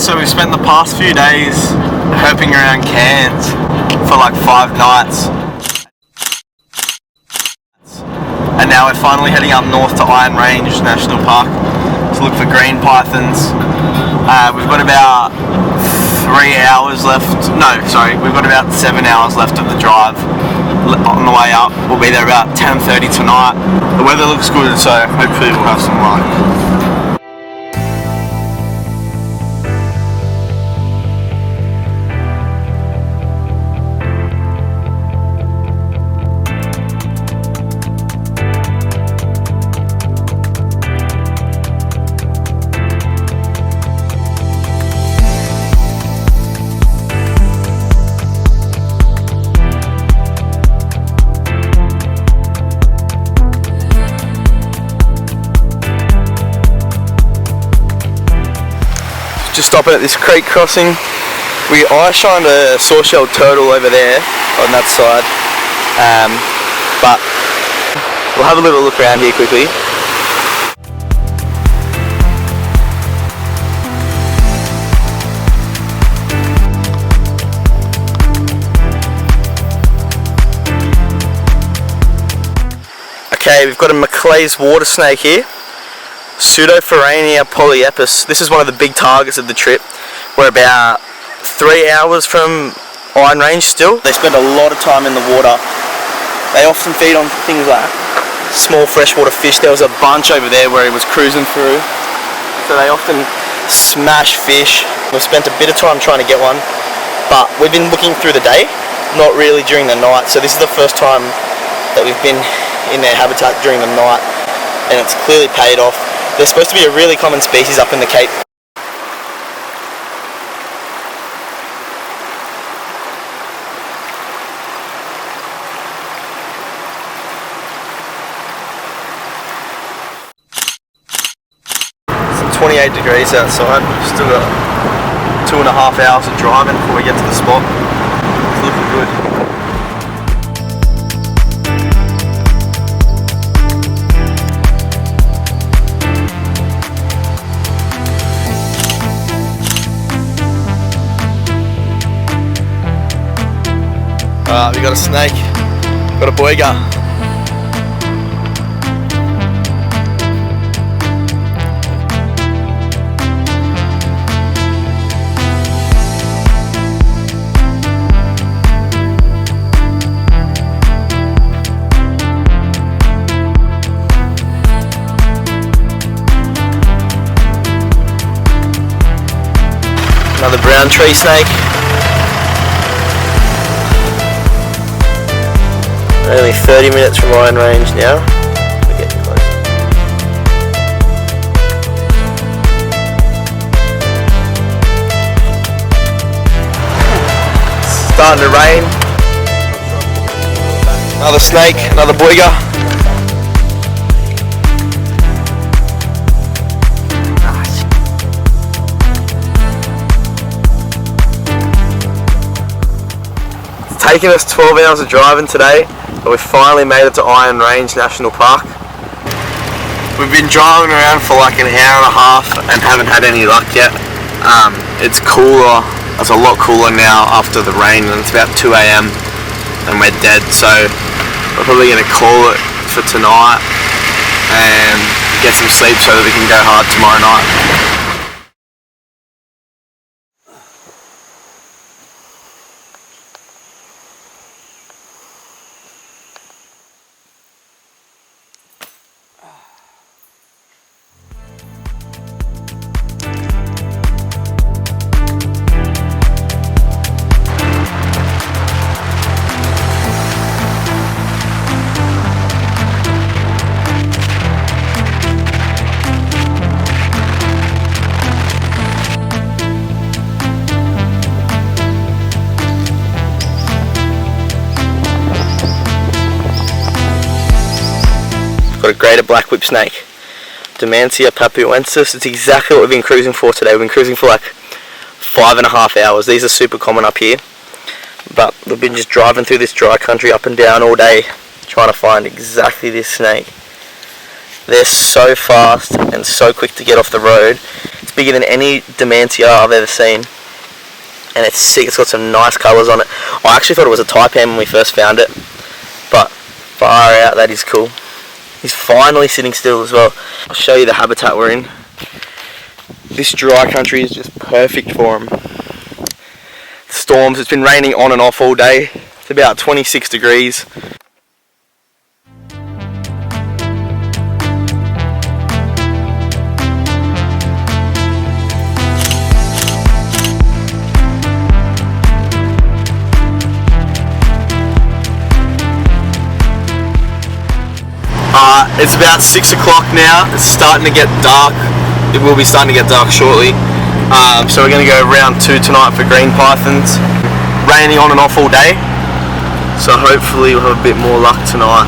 So we've spent the past few days herping around Cairns for like 5 nights. And now we're finally heading up north to Iron Range National Park to look for green pythons. We've got about 3 hours left. No, sorry, we've got about 7 hours left of the drive on the way up. We'll be there about 10:30 tonight. The weather looks good, so hopefully we'll have some luck. Just stopping at this creek crossing. We eye-shined a saw-shelled turtle over there on that side, but we'll have a little look around here quickly. Okay, we've got a Maclay's water snake here. Pseudophorania polyepis. This is one of the big targets of the trip. We're about 3 hours from Iron Range still. They spend a lot of time in the water. They often feed on things like small freshwater fish. There was a bunch over there where he was cruising through. So they often smash fish. We've spent a bit of time trying to get one, but we've been looking through the day, not really during the night. So this is the first time that we've been in their habitat during the night, and it's clearly paid off. They're supposed to be a really common species up in the Cape. It's 28 degrees outside. We've still got 2.5 hours of driving before we get to the spot. It's looking good. Alright, we got a snake, got a boiga. Another brown tree snake. Only 30 minutes from Iron Range now. We're getting close. It's starting to rain. Another snake, another boiga. It's taken us 12 hours of driving today. But we finally made it to Iron Range National Park. We've been driving around for like an hour and a half and haven't had any luck yet. It's cooler, it's a lot cooler now after the rain, and it's about 2 AM and we're dead, so we're probably going to call it for tonight and get some sleep so that we can go hard tomorrow night. Got a greater black whip snake, Demantia papuensis. It's exactly what we've been cruising for today. We've been cruising for like 5.5 hours. These are super common up here, but we've been just driving through this dry country up and down all day trying to find exactly this snake. They're so fast and so quick to get off the road. It's It's bigger than any Demantia I've ever seen. And it's sick, it's got some nice colours on it. I actually thought it was a taipan when we first found it. But far out, that is cool. He's finally sitting still as well. I'll show you the habitat we're in. This dry country is just perfect for him. Storms, it's been raining on and off all day. It's about 26 degrees. It's about 6 o'clock now. It's starting to get dark. It will be starting to get dark shortly. So we're going to go round 2 tonight for green pythons. Raining on and off all day. So hopefully we'll have a bit more luck tonight.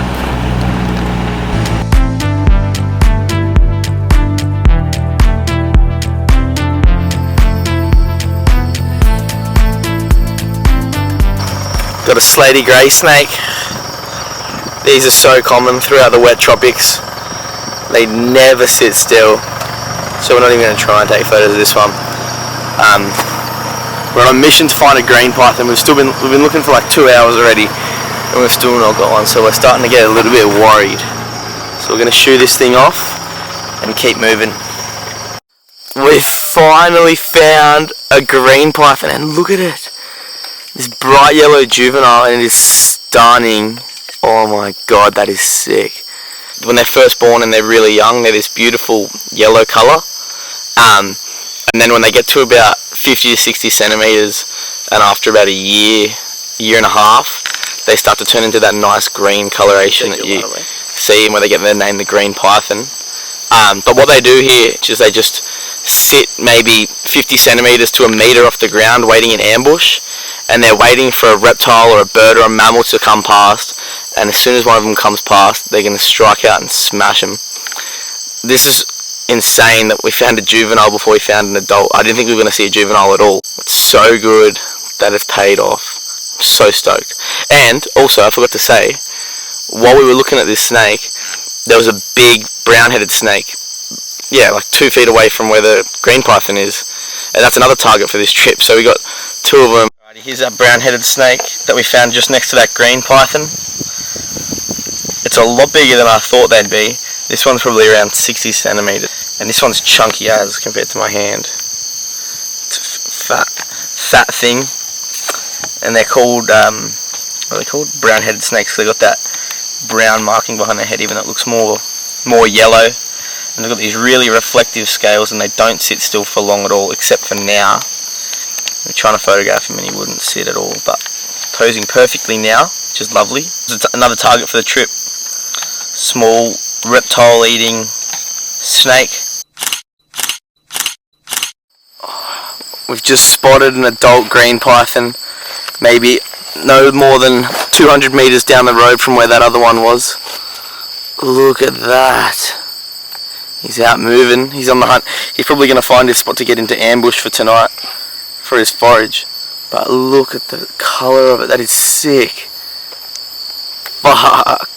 Got a slaty grey snake. These are so common throughout the wet tropics. They never sit still. So we're not even going to try and take photos of this one. We're on a mission to find a green python. We've been looking for like 2 hours already, and we've still not got one. So we're starting to get a little bit worried. So we're going to shoo this thing off and keep moving. We've finally found a green python, and look at it. This bright yellow juvenile, and it is stunning. Oh my god, that is sick. When they're first born and they're really young, they're this beautiful yellow colour. And then when they get to about 50 to 60 centimetres, and after about a year and a half, they start to turn into that nice green coloration that you see, and where they get their name, the green python. But what they do here is they just sit maybe 50 centimetres to a metre off the ground waiting in ambush, and they're waiting for a reptile or a bird or a mammal to come past, and as soon as one of them comes past, they're going to strike out and smash them. This is insane that we found a juvenile before we found an adult. I didn't think we were going to see a juvenile at all. It's so good that it's paid off. I'm so stoked. And also, I forgot to say, while we were looking at this snake, there was a big brown-headed snake, yeah, like 2 feet away from where the green python is, and that's another target for this trip. So we got 2 of them. Here's that brown-headed snake that we found just next to that green python. It's a lot bigger than I thought they'd be. This one's probably around 60 centimetres, and this one's chunky as compared to my hand. It's a fat thing, and they're called, what are they called? Brown-headed snakes. They got that brown marking behind their head, even though it looks more yellow. And they've got these really reflective scales, and they don't sit still for long at all, except for now. We're trying to photograph him and he wouldn't sit at all, but posing perfectly now, which is lovely. It's another target for the trip. Small reptile-eating snake. We've just spotted an adult green python, maybe no more than 200 metres down the road from where that other one was. Look at that. He's out moving. He's on the hunt. He's probably going to find his spot to get into ambush for tonight, for his forage. But look at the colour of it. That is sick. Fuck.